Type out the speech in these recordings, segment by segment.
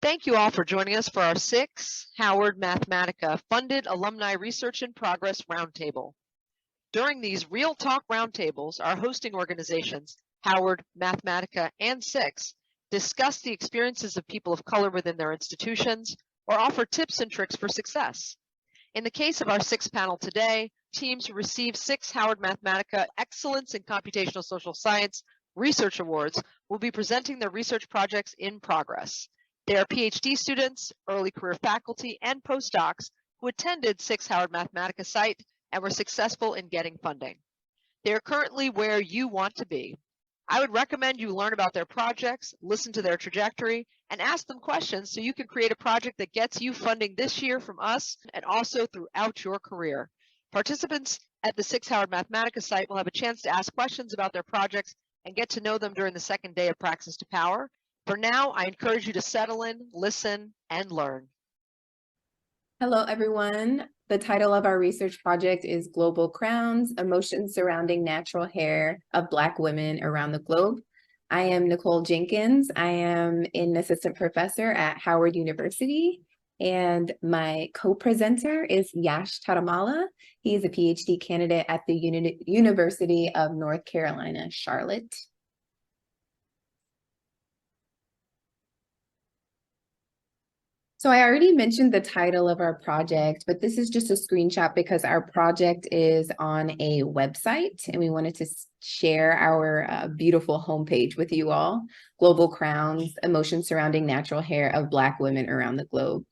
Thank you all for joining us for our SICSS-Howard Mathematica Funded Alumni Research in Progress Roundtable. During these Real Talk Roundtables, our hosting organizations, Howard, Mathematica, and SICSS, discuss the experiences of people of color within their institutions or offer tips and tricks for success. In the case of our SICSS panel today, teams who receive SICSS-Howard Mathematica Excellence in Computational Social Science Research Awards will be presenting their research projects in progress. They are Ph.D. students, early career faculty, and postdocs who attended SICSS-Howard Mathematica site and were successful in getting funding. They are currently where you want to be. I would recommend you learn about their projects, listen to their trajectory, and ask them questions so you can create a project that gets you funding this year from us and also throughout your career. Participants at the SICSS-Howard Mathematica site will have a chance to ask questions about their projects and get to know them during the second day of Praxis to Power. For now, I encourage you to settle in, listen, and learn. Hello, everyone. The title of our research project is Global Crowns, Emotions Surrounding Natural Hair of Black Women Around the Globe. I am Nicole Jenkins. I am an assistant professor at Howard University, and my co-presenter is Yash Tadimalla. He is a PhD candidate at the University of North Carolina, Charlotte. So I already mentioned the title of our project, but this is just a screenshot because our project is on a website and we wanted to share our beautiful homepage with you all. Global Crowns, Emotions Surrounding Natural Hair of Black Women Around the Globe.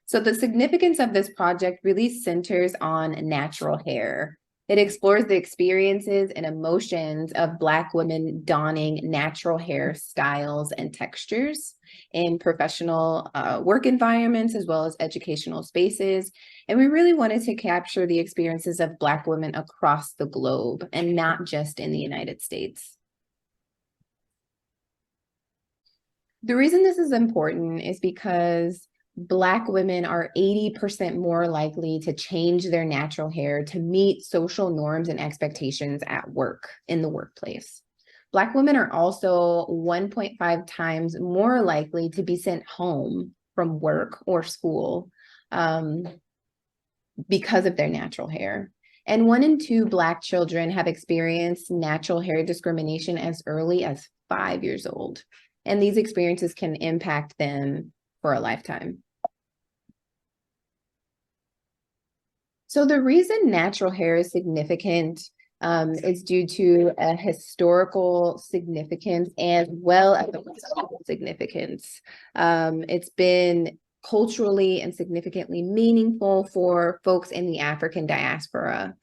So the significance of this project really centers on natural hair. It explores the experiences and emotions of Black women donning natural hair styles and textures in professional work environments as well as educational spaces. And we really wanted to capture the experiences of Black women across the globe and not just in the United States. The reason this is important is because Black women are 80% more likely to change their natural hair to meet social norms and expectations at work, in the workplace. Black women are also 1.5 times more likely to be sent home from work or school because of their natural hair. And 1 in 2 Black children have experienced natural hair discrimination as early as 5 years old. And these experiences can impact them for a lifetime. So the reason natural hair is significant is due to a historical significance as well as a political significance. It's been culturally and significantly meaningful for folks in the African diaspora.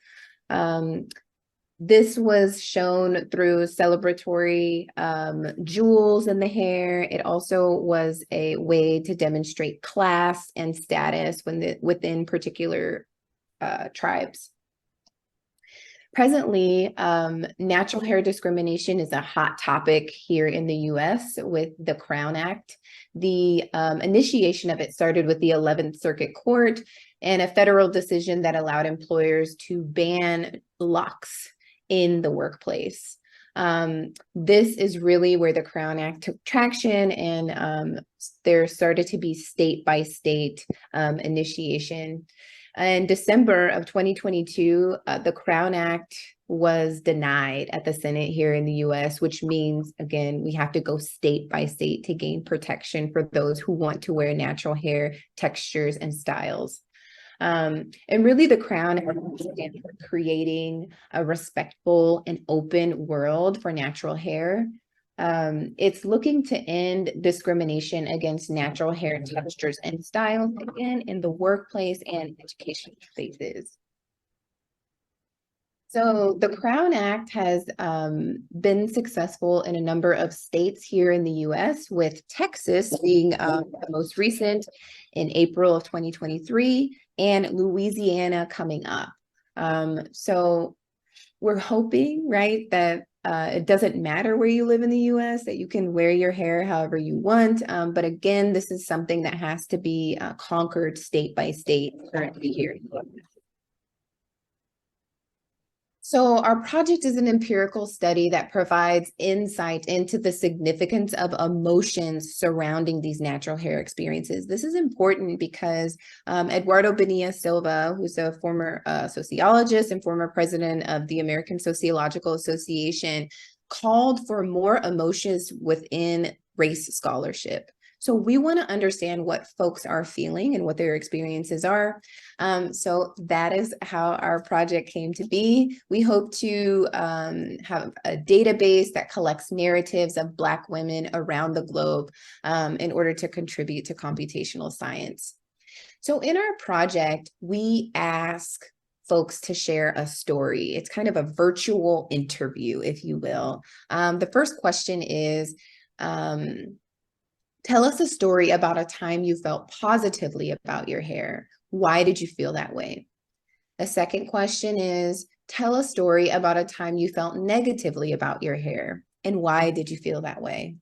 This was shown through celebratory jewels in the hair. It also was a way to demonstrate class and status within particular tribes. Presently, natural hair discrimination is a hot topic here in the US with the Crown Act. The initiation of it started with the 11th Circuit Court and a federal decision that allowed employers to ban locks in the workplace. This is really where the Crown Act took traction, and there started to be state-by-state initiation. In December of 2022, the Crown Act was denied at the Senate here in the US, which means, again, we have to go state by state to gain protection for those who want to wear natural hair textures and styles. And really the Crown stands for creating a respectful and open world for natural hair. It's looking to end discrimination against natural hair textures and styles, again, in the workplace and education spaces. So the Crown Act has been successful in a number of states here in the US, with Texas being the most recent in April of 2023, and Louisiana coming up. So we're hoping, right, that it doesn't matter where you live in the US, that you can wear your hair however you want. But again, this is something that has to be conquered state by state currently here. So our project is an empirical study that provides insight into the significance of emotions surrounding these natural hair experiences. This is important because Eduardo Bonilla Silva, who's a former sociologist and former president of the American Sociological Association, called for more emotions within race scholarship. So we want to understand what folks are feeling and what their experiences are. So that is how our project came to be. We hope to have a database that collects narratives of Black women around the globe in order to contribute to computational science. So in our project, we ask folks to share a story. It's kind of a virtual interview, if you will. The first question is, tell us a story about a time you felt positively about your hair. Why did you feel that way? The second question is, tell a story about a time you felt negatively about your hair, and why did you feel that way?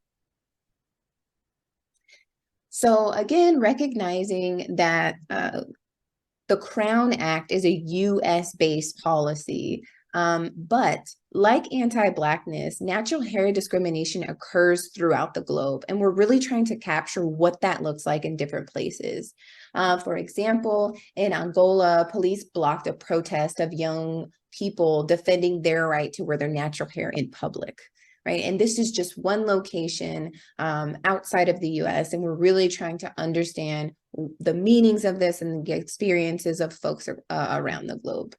So again, recognizing that the Crown Act is a US-based policy, but like anti-Blackness, natural hair discrimination occurs throughout the globe, and we're really trying to capture what that looks like in different places. For example, in Angola, police blocked a protest of young people defending their right to wear their natural hair in public. Right. And this is just one location outside of the US. And we're really trying to understand the meanings of this and the experiences of folks around the globe.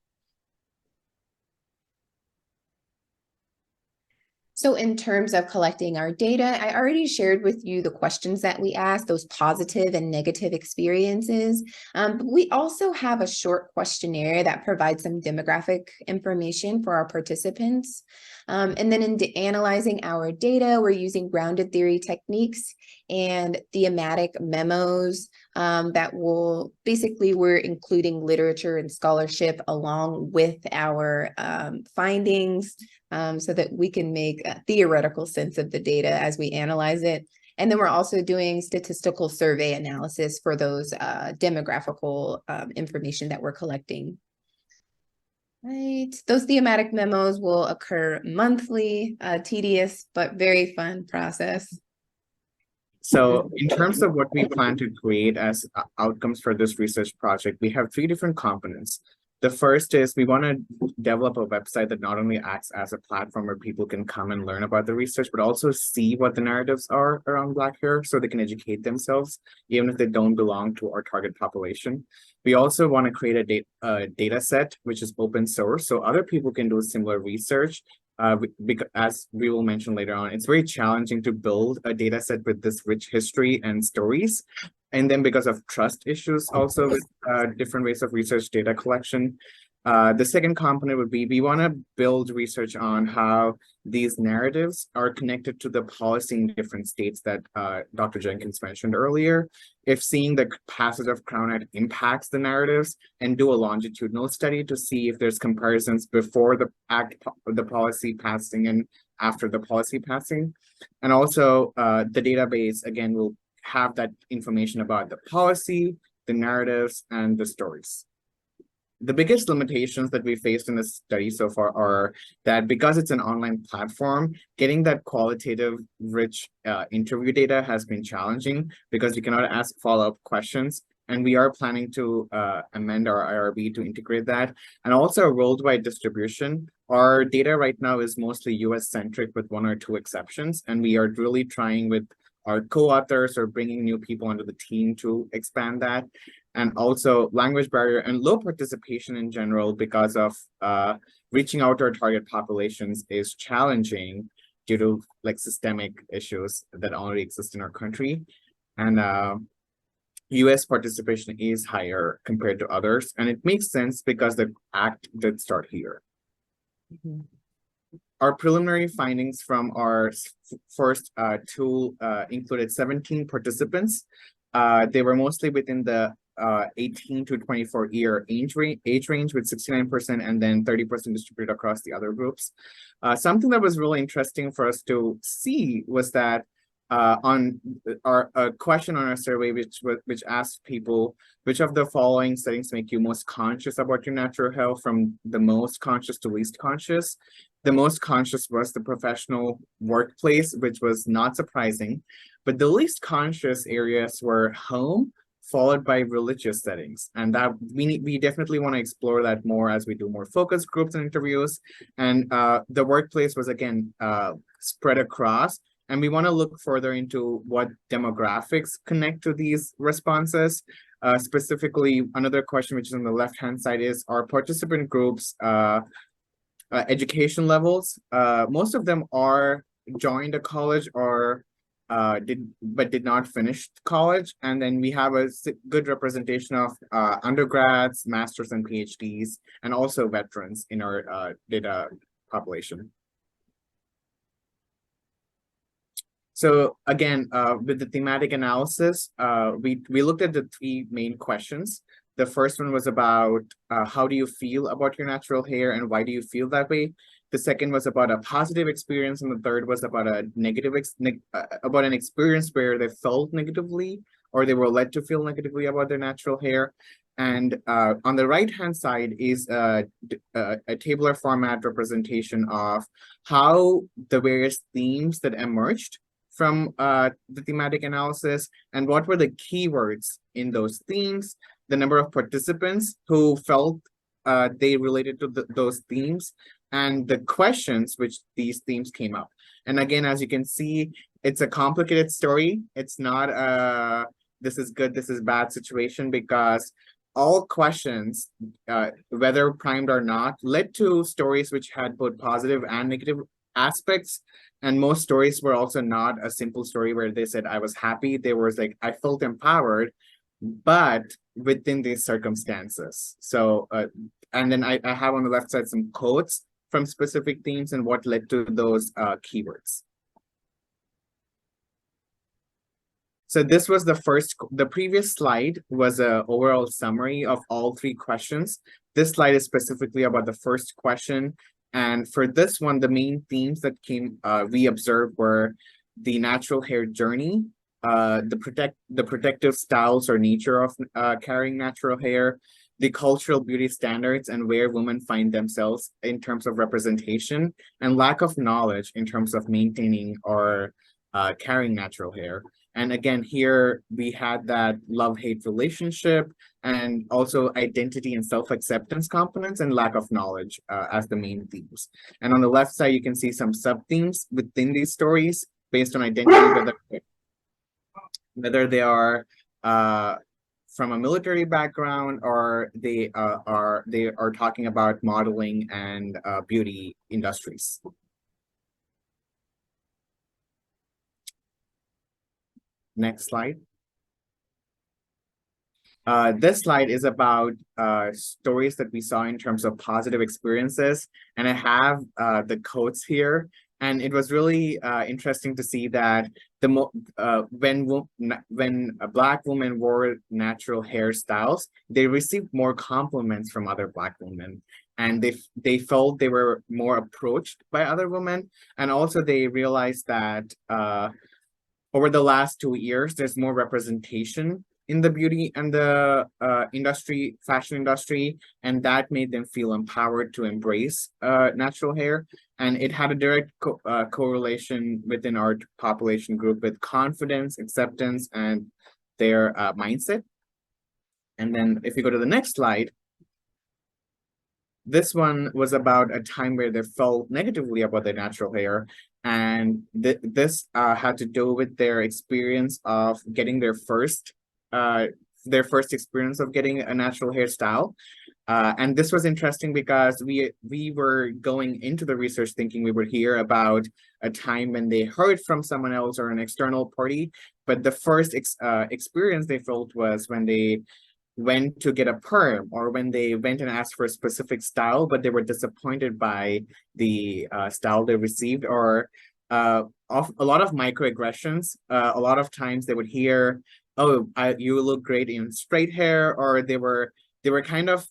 So in terms of collecting our data, I already shared with you the questions that we asked, those positive and negative experiences. But we also have a short questionnaire that provides some demographic information for our participants. And then in analyzing our data, we're using grounded theory techniques and thematic memos that will basically, we're including literature and scholarship along with our findings so that we can make a theoretical sense of the data as we analyze it. And then we're also doing statistical survey analysis for those demographical information that we're collecting. Right, those thematic memos will occur monthly, tedious, but very fun process. So in terms of what we plan to create as outcomes for this research project, we have 3 different components. The first is we want to develop a website that not only acts as a platform where people can come and learn about the research, but also see what the narratives are around Black hair so they can educate themselves, even if they don't belong to our target population. We also want to create a data set, which is open source, so other people can do similar research. Because, as we will mention later on, it's very challenging to build a data set with this rich history and stories. And then because of trust issues also with different ways of research data collection. The second component would be we want to build research on how these narratives are connected to the policy in different states that Dr. Jenkins mentioned earlier. If seeing the passage of Crown Act impacts the narratives, and do a longitudinal study to see if there's comparisons before the policy passing and after the policy passing. And also the database, again, will have that information about the policy, the narratives, and the stories. The biggest limitations that we faced in this study so far are that because it's an online platform, getting that qualitative, rich interview data has been challenging because we cannot ask follow-up questions. And we are planning to amend our IRB to integrate that. And also a worldwide distribution. Our data right now is mostly US-centric with 1 or 2 exceptions. And we are really trying with our co-authors or bringing new people onto the team to expand that. And also language barrier and low participation in general because of reaching out to our target populations is challenging due to like systemic issues that already exist in our country. And US participation is higher compared to others. And it makes sense because the act did start here. Mm-hmm. Our preliminary findings from our first tool included 17 participants. They were mostly within the 18 to 24 year age range with 69% and then 30% distributed across the other groups. Something that was really interesting for us to see was that on our a question on our survey, which asked people which of the following settings make you most conscious about your natural health, from the most conscious to least conscious. The most conscious was the professional workplace, which was not surprising, but the least conscious areas were home, followed by religious settings, and that we definitely want to explore that more as we do more focus groups and interviews. And the workplace was again spread across. And we want to look further into what demographics connect to these responses. Specifically, another question which is on the left-hand side is, are participant groups education levels? Most of them are joined a college or did not finish college. And then we have a good representation of undergrads, masters and PhDs, and also veterans in our data population. So again, with the thematic analysis, we looked at the three main questions. The first one was about how do you feel about your natural hair and why do you feel that way? The second was about a positive experience, and the third was about a negative about an experience where they felt negatively or they were led to feel negatively about their natural hair. And on the right-hand side is a tabular format representation of how the various themes that emerged from the thematic analysis and what were the keywords in those themes, the number of participants who felt they related to those themes, and the questions which these themes came up. And again, as you can see, it's a complicated story. It's not a this is good, this is bad situation, because all questions, whether primed or not, led to stories which had both positive and negative aspects. And most stories were also not a simple story where they said, I was happy. They were like, I felt empowered, but within these circumstances. So, and then I have on the left side some quotes from specific themes and what led to those keywords. So this was the previous slide was an overall summary of all three questions. This slide is specifically about the first question. And for this one, the main themes that we observed were the natural hair journey, the protective styles or nature of carrying natural hair, the cultural beauty standards and where women find themselves in terms of representation, and lack of knowledge in terms of maintaining or carrying natural hair. And again, here we had that love-hate relationship and also identity and self-acceptance components and lack of knowledge as the main themes. And on the left side, you can see some sub-themes within these stories based on identity, whether they are from a military background or they are talking about modeling and beauty industries. Next slide. This slide is about stories that we saw in terms of positive experiences, and I have the quotes here. And it was really interesting to see that when a Black woman wore natural hairstyles, they received more compliments from other Black women, and they felt they were more approached by other women, and also they realized that over the last 2 years, there's more representation in the beauty and the fashion industry, and that made them feel empowered to embrace natural hair. And it had a direct correlation within our population group with confidence, acceptance, and their mindset. And then if you go to the next slide, this one was about a time where they felt negatively about their natural hair. And this had to do with their experience of getting their first experience of getting a natural hairstyle. And this was interesting because we were going into the research thinking we would hear about a time when they heard from someone else or an external party, but the first experience they felt was when they went to get a perm or when they went and asked for a specific style, but they were disappointed by the style they received, or of a lot of microaggressions. A lot of times they would hear, oh, you look great in straight hair, or they were kind of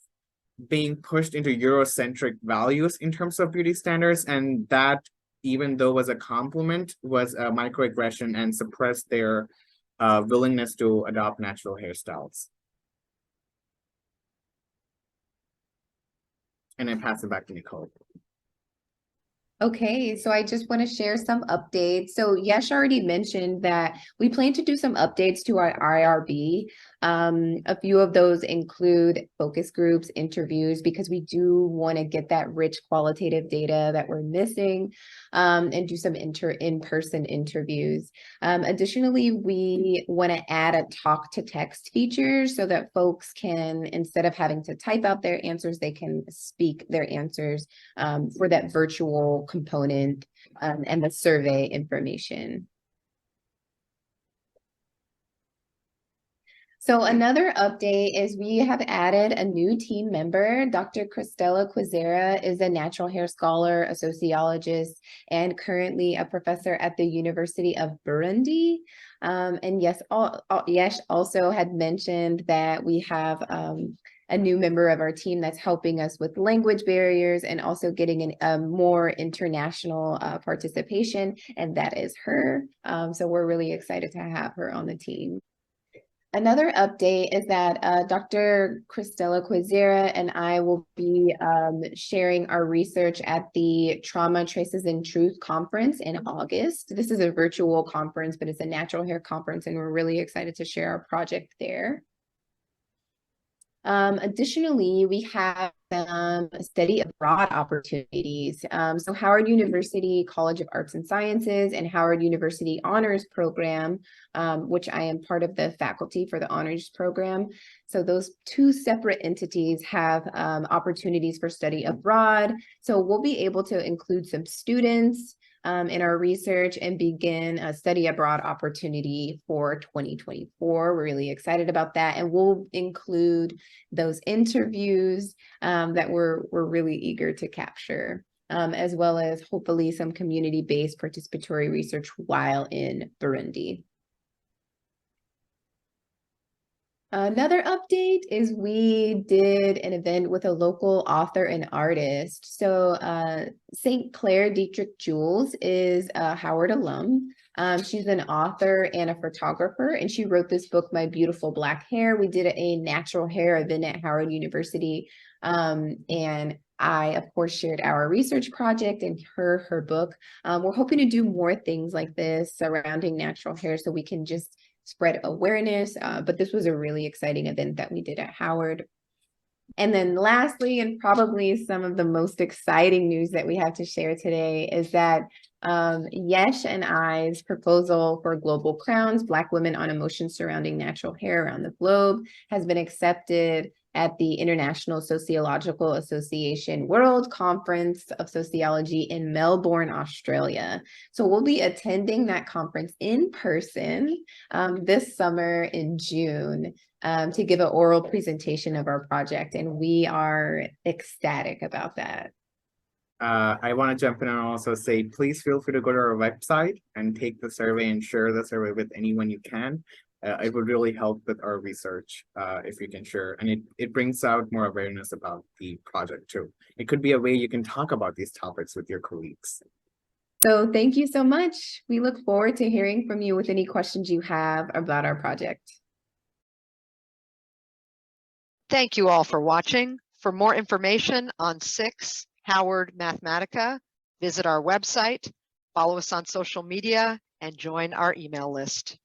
being pushed into Eurocentric values in terms of beauty standards, and that even though was a compliment, was a microaggression and suppressed their willingness to adopt natural hairstyles. And I pass it back to Nicole. Okay, so I just want to share some updates. So Yash already mentioned that we plan to do some updates to our IRB. A few of those include focus groups, interviews, because we do want to get that rich qualitative data that we're missing, and do some in-person interviews. Additionally, we want to add a talk to text feature so that folks can, instead of having to type out their answers, they can speak their answers for that virtual component and the survey information. So another update is we have added a new team member. Dr. Cristela Quizera is a natural hair scholar, a sociologist, and currently a professor at the University of Burundi. And yes, Yash also had mentioned that we have a new member of our team that's helping us with language barriers and also getting a more international participation, and that is her. So we're really excited to have her on the team. Another update is that Dr. Cristela Quizera and I will be sharing our research at the Trauma, Traces, and Truth conference in August. This is a virtual conference, but it's a natural hair conference, and we're really excited to share our project there. Additionally, we have study abroad opportunities. So Howard University College of Arts and Sciences and Howard University Honors Program, which I am part of the faculty for the honors program. So those two separate entities have opportunities for study abroad. So we'll be able to include some students in our research and begin a study abroad opportunity for 2024. We're really excited about that. And we'll include those interviews that we're really eager to capture, as well as hopefully some community-based participatory research while in Burundi. Another update is we did an event with a local author and artist. So St. Clair Dietrich Jules is a Howard alum. She's an author and a photographer, and she wrote this book, My Beautiful Black Hair. We did a natural hair event at Howard University, and I, of course, shared our research project and her book. We're hoping to do more things like this surrounding natural hair so we can just spread awareness, but this was a really exciting event that we did at Howard. And then lastly, and probably some of the most exciting news that we have to share today is that Yash and I's proposal for Global Crowns, Black Women on Emotions Surrounding Natural Hair Around the Globe, has been accepted at the International Sociological Association World Conference of Sociology in Melbourne, Australia. So we'll be attending that conference in person this summer in June to give an oral presentation of our project, and we are ecstatic about that. I want to jump in and also say, please feel free to go to our website and take the survey and share the survey with anyone you can. It would really help with our research if you can share, and it brings out more awareness about the project too. It could be a way you can talk about these topics with your colleagues. So thank you so much. We look forward to hearing from you with any questions you have about our project. Thank you all for watching. For more information on SICSS-Howard Mathematica, visit our website, follow us on social media, and join our email list.